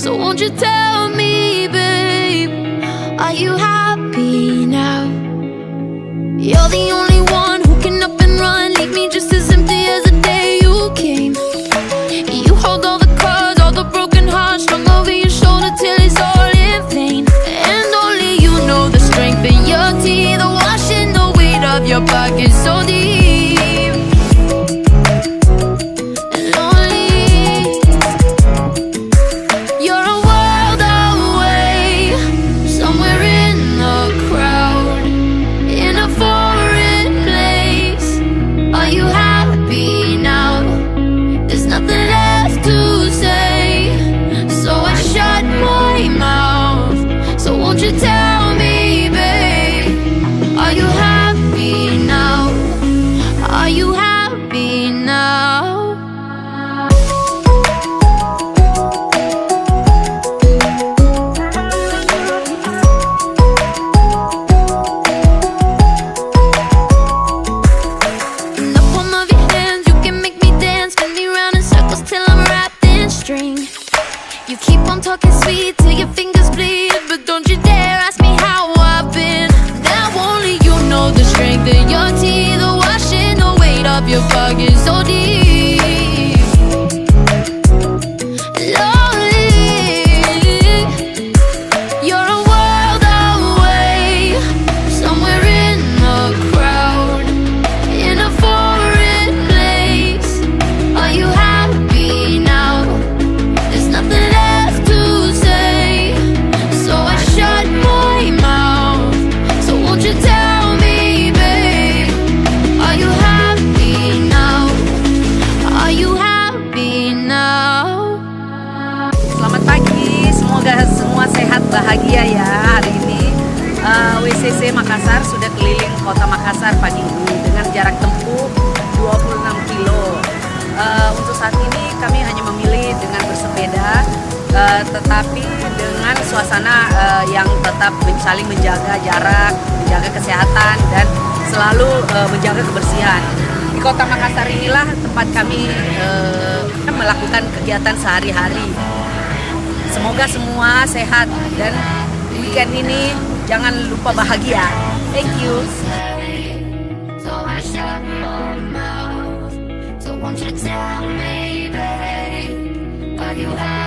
So won't you tell me, babe, are you happy now? You're the only one who can up and run, leave me just as empty as the day you came. You hold all the cards, all the broken hearts strung over your shoulder till it's all in vain. And only you know the strength in your teeth, the washing the weight of your pockets so deep. Tell me, babe, are you happy now? Are you happy now? In the palm of your hands, you can make me dance, spin me round in circles till I'm wrapped in string. You keep on talking sweet till your fingers bleed, but don't you dare ask me how I've been. Now only you know the strength in your teeth, the washing the weight of your pockets so deep. Lonely, you're a world away, somewhere in the crowd, in a foreign place. Are you happy now? There's nothing left to say, so I shut my mouth. So won't you tell me, babe, are you happy now? Are you happy now? Selamat pagi, semoga semua sehat bahagia ya hari ini. WCC Makassar sudah keliling kota Makassar pagi ini dengan jarak tempuh 26 kilo. Untuk saat ini kami hanya memilih dengan bersepeda, tetapi dengan suasana yang tetap saling menjaga jarak, menjaga kesehatan, dan selalu menjaga kebersihan. Di kota Makassar inilah tempat kami melakukan kegiatan sehari-hari. Semoga semua sehat dan weekend ini jangan lupa bahagia. Thank you. So I shut my mouth. So won't you tell me, babe, are you happy?